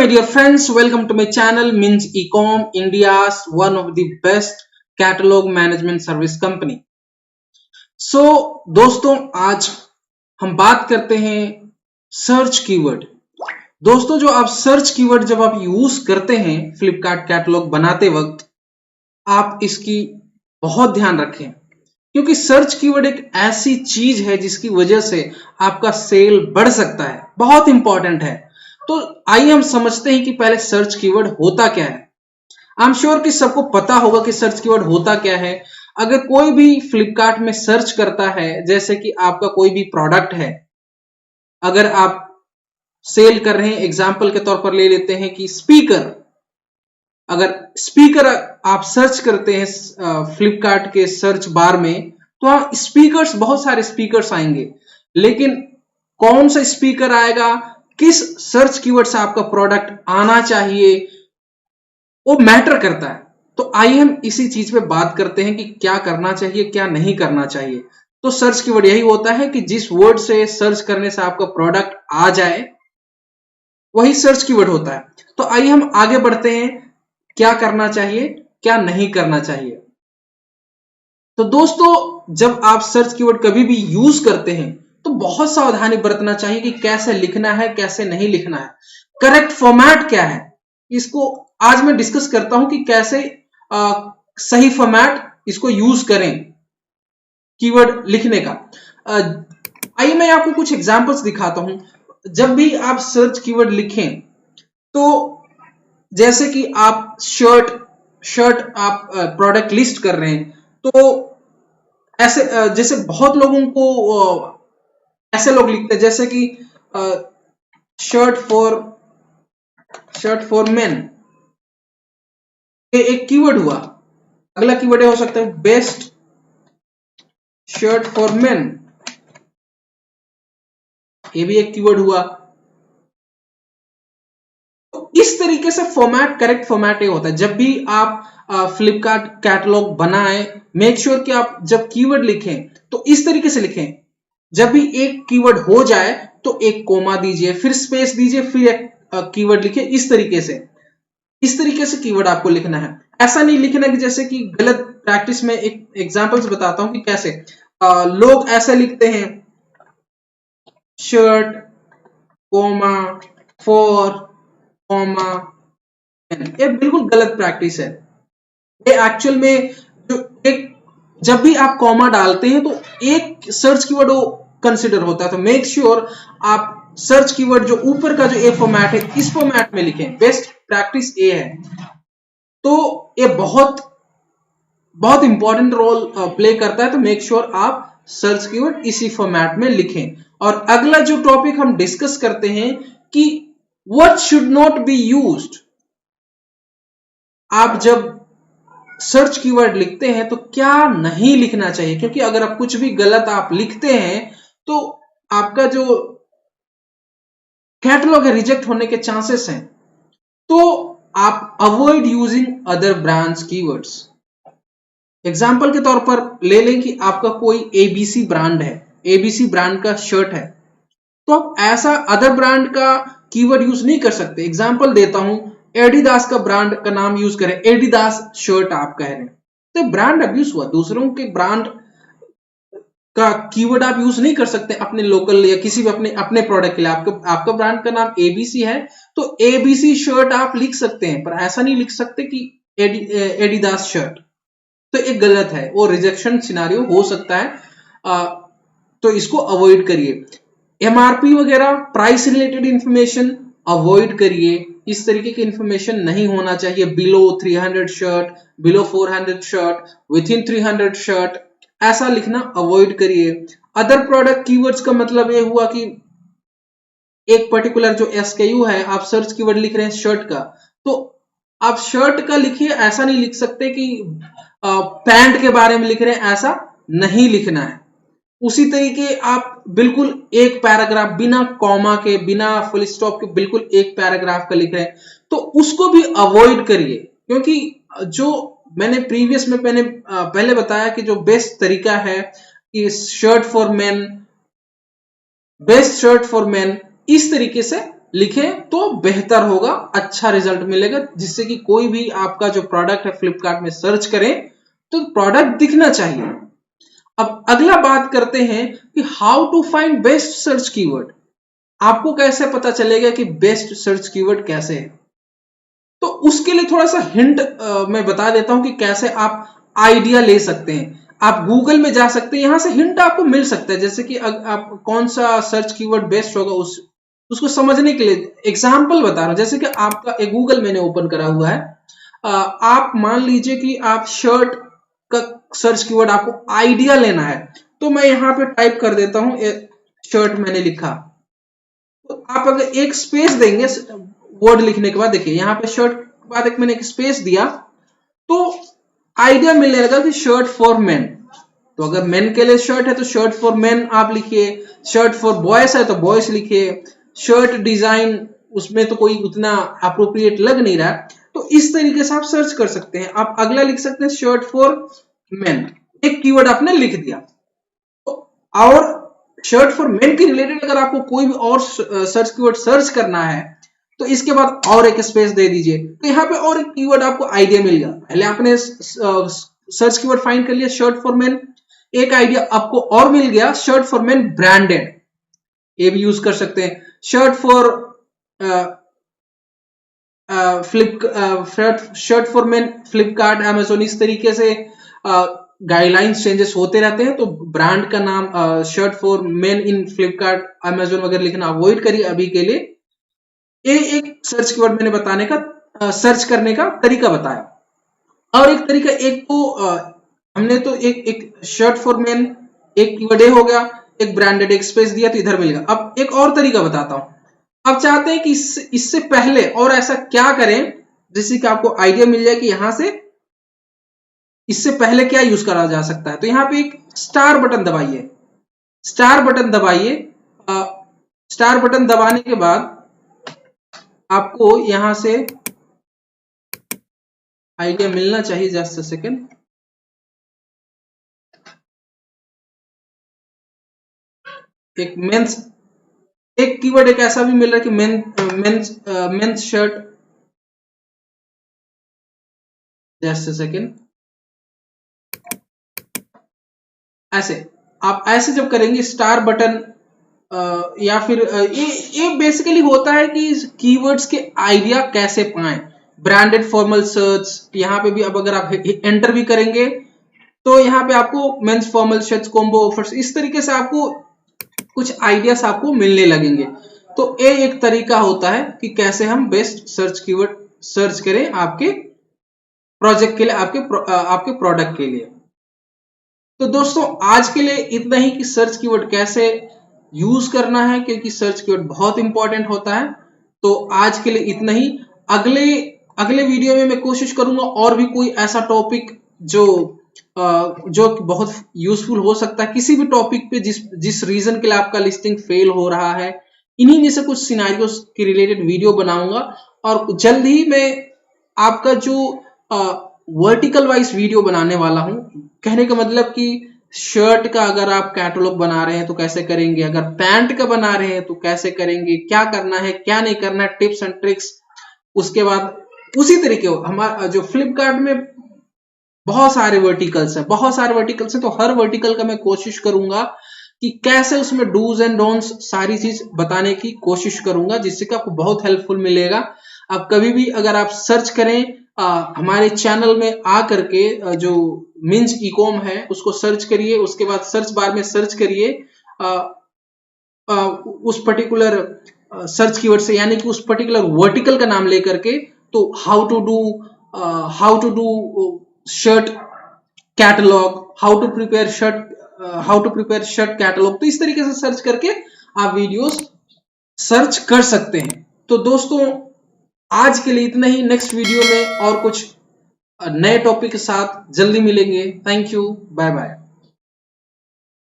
my dear friends, welcome to my channel Minj Ecom, India's one of the best catalog management service company. So दोस्तों आज हम बात करते हैं search keyword. दोस्तों जो आप सर्च कीवर्ड जब आप यूज करते हैं फ्लिपकार्ट कैटलॉग बनाते वक्त, आप इसकी बहुत ध्यान रखें क्योंकि सर्च कीवर्ड एक ऐसी चीज है जिसकी वजह से आपका सेल बढ़ सकता है, बहुत इंपॉर्टेंट है। तो आइए हम समझते हैं कि पहले सर्च कीवर्ड होता क्या है। आई एम श्योर कि सबको पता होगा कि सर्च कीवर्ड होता क्या है। अगर कोई भी फ्लिपकार्ट में सर्च करता है, जैसे कि आपका कोई भी प्रोडक्ट है, अगर आप सेल कर रहे हैं, एग्जांपल के तौर पर ले लेते हैं कि स्पीकर, अगर स्पीकर आप सर्च करते हैं फ्लिपकार्ट के सर्च बार में, तो स्पीकर्स, बहुत सारे स्पीकर्स आएंगे, लेकिन कौन सा स्पीकर आएगा, किस सर्च कीवर्ड से आपका प्रोडक्ट आना चाहिए, वो मैटर करता है। तो आइए हम इसी चीज पे बात करते हैं कि क्या करना चाहिए, क्या नहीं करना चाहिए। तो सर्च कीवर्ड यही होता है कि जिस वर्ड से सर्च करने से आपका प्रोडक्ट आ जाए, वही सर्च कीवर्ड होता है। तो आइए हम आगे बढ़ते हैं, क्या करना चाहिए, क्या नहीं करना चाहिए। तो दोस्तों जब आप सर्च कीवर्ड कभी भी यूज करते हैं तो बहुत सावधानी बरतना चाहिए कि कैसे लिखना है, कैसे नहीं लिखना है, करेक्ट फॉर्मेट क्या है। इसको आज मैं डिस्कस करता हूं कि कैसे सही फॉर्मेट इसको यूज करें कीवर्ड लिखने का। आइए मैं आपको कुछ एग्जांपल्स दिखाता हूं। जब भी आप सर्च कीवर्ड लिखें, तो जैसे कि आप शर्ट आप प्रोडक्ट लिस्ट कर रहे हैं, तो ऐसे जैसे बहुत लोगों को ऐसे लोग लिखते हैं, जैसे कि शर्ट फॉर मेन, ये एक कीवर्ड हुआ। अगला कीवर्ड हो सकता है बेस्ट शर्ट फॉर मेन, ये भी एक कीवर्ड हुआ। तो इस तरीके से फॉर्मेट, करेक्ट फॉर्मेट ये होता है। जब भी आप फ्लिपकार्ट कैटलॉग बनाएं, मेक श्योर कि आप जब कीवर्ड लिखें तो इस तरीके से लिखें। जब भी एक कीवर्ड हो जाए तो एक कोमा दीजिए, फिर स्पेस दीजिए, फिर एक कीवर्ड लिखिए। इस तरीके से कीवर्ड आपको लिखना है। ऐसा नहीं लिखना कि जैसे कि गलत प्रैक्टिस में, एक एग्जांपल्स बताता हूं कि कैसे लोग ऐसे लिखते हैं, शर्ट कोमा फॉर कोमा, ये बिल्कुल गलत प्रैक्टिस है। ये एक्चुअल में जो एक, जब भी आप कॉमा डालते हैं तो एक सर्च कीवर्ड वो कंसिडर होता है। तो मेक श्योर आप सर्च कीवर्ड जो ऊपर का जो ए फॉर्मेट है, इस फॉर्मेट में लिखें। बेस्ट प्रैक्टिस ए है। तो ये बहुत बहुत इंपॉर्टेंट रोल प्ले करता है। तो मेक श्योर आप सर्च कीवर्ड इसी फॉर्मेट में लिखें। और अगला जो टॉपिक हम डिस्कस करते हैं कि what should not be used. आप जब सर्च कीवर्ड लिखते हैं तो क्या नहीं लिखना चाहिए, क्योंकि अगर आप कुछ भी गलत आप लिखते हैं तो आपका जो कैटलॉग है रिजेक्ट होने के चांसेस हैं। तो आप avoid using other brands keywords. Example के तौर पर ले लें कि आपका कोई एबीसी ब्रांड है, एबीसी ब्रांड का शर्ट है, तो आप ऐसा अदर ब्रांड का कीवर्ड यूज नहीं कर सकते। एग्जांपल देता हूं, एडिडास का ब्रांड का नाम यूज करें, एडिडास शर्ट आप कह रहे हैं, तो ब्रांड अब्यूज हुआ। दूसरों के ब्रांड का कीवर्ड आप यूज नहीं कर सकते अपने लोकल या किसी भी अपने प्रोडक्ट के लिए। आपका ब्रांड का नाम एबीसी है तो एबीसी शर्ट आप लिख सकते हैं, पर ऐसा नहीं लिख सकते कि एडिडास शर्ट। तो एक गलत है, वो रिजेक्शन सिनारियो हो सकता है। तो इसको अवॉइड करिए। एमआरपी वगैरह, प्राइस रिलेटेड इंफॉर्मेशन अवॉइड करिए। इस तरीके की इंफॉर्मेशन नहीं होना चाहिए। Below 300 shirt, below 400 shirt, with in 300 shirt, ऐसा लिखना अवॉइड करिए। अदर प्रोडक्ट कीवर्ड्स का मतलब ये हुआ कि एक पर्टिकुलर जो एसकेयू है, आप सर्च कीवर्ड लिख रहे हैं शर्ट का, तो आप शर्ट का लिखिए। ऐसा नहीं लिख सकते कि पैंट के बारे में लिख रहे हैं, ऐसा नहीं लिखना है। उसी तरीके आप बिल्कुल एक पैराग्राफ बिना कॉमा के, बिना फुल स्टॉप के, बिल्कुल एक पैराग्राफ का लिख रहे हैं, तो उसको भी अवॉइड करिए। क्योंकि जो मैंने प्रीवियस में पहले बताया कि जो बेस्ट तरीका है कि shirt for main, best shirt for main, इस तरीके से लिखें तो बेहतर होगा, अच्छा रिजल्ट मिलेगा, जिससे कि कोई भी आपका जो प्रोडक्ट है फ्लिपकार्ट में सर्च करें तो प्रोडक्ट दिखना चाहिए। अब अगला बात करते हैं कि how to find best search keyword. आपको कैसे पता चलेगा कि बेस्ट सर्च कीवर्ड कैसे है? तो उसके लिए थोड़ा सा हिंट मैं बता देता हूं कि कैसे आप आइडिया ले सकते हैं। आप गूगल में जा सकते हैं, यहां से हिंट आपको मिल सकता है, जैसे कि आप कौन सा सर्च कीवर्ड बेस्ट होगा उसको समझने के लिए एग्जांपल बता रहा हूं। जैसे कि आपका एक गूगल मैंने ओपन करा हुआ है, आप मान लीजिए कि आप शर्ट का सर्च कीवर्ड आपको आइडिया लेना है, तो मैं यहां पे टाइप कर देता हूं शर्ट मैंने लिखा। तो आप अगर एक स्पेस देंगे वर्ड लिखने के बाद, देखिए यहाँ पे शर्ट के बाद एक मैंने एक स्पेस दिया तो आइडिया मिलने लगा कि शर्ट फॉर मेन। तो अगर मेन के लिए शर्ट है तो शर्ट फॉर मेन आप लिखिए, शर्ट फॉर बॉयज है तो बॉयज लिखिए, शर्ट डिजाइन उसमें तो कोई उतना अप्रोप्रिएट लग नहीं रहा, तो इस तरीके से आप सर्च कर सकते हैं। आप अगला लिख सकते हैं शर्ट फॉर मेन, एक कीवर्ड आपने लिख दिया। और शर्ट फॉर मेन के रिलेटेड अगर आपको कोई भी और सर्च कीवर्ड सर्च करना है तो इसके बाद और एक स्पेस दे दीजिए, तो यहाँ पे और एक कीवर्ड आपको आइडिया मिल गया। पहले आपने सर्च कीवर्ड फाइंड कर लिया शर्ट फॉर मेन, एक आइडिया आपको और मिल गया शर्ट फॉर मेन ब्रांडेड, ये भी यूज कर सकते हैं। Shirt for shirt for main Flipkart Amazon, इस तरीके से गाइडलाइंस चेंजेस होते रहते हैं, तो ब्रांड का नाम shirt for main in Flipkart Amazon वगैरह लिखना अवॉइड करिए अभी के लिए। ये एक सर्च कीवर्ड मैंने बताने का सर्च करने का तरीका बताया। और एक तरीका, एक तो हमने तो एक शर्ट फॉर मेन, एक कीवर्ड ए हो गया, एक ब्रांडेड, एक स्पेस दिया तो इधर मिलेगा। अब एक और तरीका बताता हूं। अब चाहते हैं कि इससे पहले और ऐसा क्या करें जिससे कि आपको आइडिया मिल जाए कि यहां से इससे पहले क्या यूज करा जा सकता है। तो यहां पे एक स्टार बटन दबाइए, स्टार बटन दबाइए। स्टार बटन दबाने के बाद आपको यहां से आइडिया मिलना चाहिए, जस्ट अ सेकेंड। एक मेंस, एक कीवर्ड एक ऐसा भी मिल रहा है कि men's shirt, just a second. ऐसे आप ऐसे जब करेंगे स्टार बटन या फिर ये बेसिकली होता है कि कीवर्ड्स के आइडिया कैसे पाएं। ब्रांडेड फॉर्मल सर्च, यहाँ पे भी अब अगर आप एंटर भी करेंगे तो यहाँ पे आपको men's formal shirts combo offers, इस तरीके से आपको कुछ आइडियाज आपको मिलने लगेंगे। तो ये एक तरीका होता है कि कैसे हम बेस्ट सर्च कीवर्ड सर्च करें आपके प्रोजेक्ट के लिए, आपके प्रोडक्ट के लिए। तो दोस्तों आज के लिए इतना ही कि सर्च कीवर्ड कैसे यूज करना है, क्योंकि सर्च कीवर्ड बहुत इंपॉर्टेंट होता है। तो आज के लिए इतना ही। अगले अगले वीडियो में मैं कोशिश करूंगा और भी कोई ऐसा टॉपिक जो बहुत यूजफुल हो सकता है किसी भी टॉपिक पे, जिस रीजन के लिए आपका लिस्टिंग फेल हो रहा है, इन्हीं में से कुछ सिनेरियोस के रिलेटेड वीडियो बनाऊंगा। और जल्द ही मैं आपका जो वर्टिकल वाइज वीडियो बनाने वाला हूं। कहने का मतलब कि शर्ट का अगर आप कैटलॉग बना रहे हैं तो कैसे करेंगे, अगर पैंट का बना रहे हैं तो कैसे करेंगे, क्या करना है क्या नहीं करना है, टिप्स एंड ट्रिक्स। उसके बाद उसी तरीके हमारा जो फ्लिपकार्ट में बहुत सारे वर्टिकल्स हैं, बहुत सारे वर्टिकल्स हैं, तो हर वर्टिकल का मैं कोशिश करूंगा कि कैसे उसमें डूज एंड डोंट्स सारी चीज बताने की कोशिश करूंगा, जिससे कि आपको बहुत हेल्पफुल मिलेगा। आप कभी भी अगर आप सर्च करें हमारे चैनल में आ करके जो मिंज ई कॉम है उसको सर्च करिए, उसके बाद सर्च बार में सर्च करिए उस पर्टिकुलर सर्च कीवर्ड से, यानी कि उस पर्टिकुलर वर्टिकल का नाम लेकर के, तो how to do shirt catalogue, how to prepare shirt catalogue, तो इस तरीके से सर्च करके आप वीडियोस सर्च कर सकते हैं। तो दोस्तों आज के लिए इतना ही। नेक्स्ट वीडियो में और कुछ नए टॉपिक के साथ जल्दी मिलेंगे। Thank you, bye bye.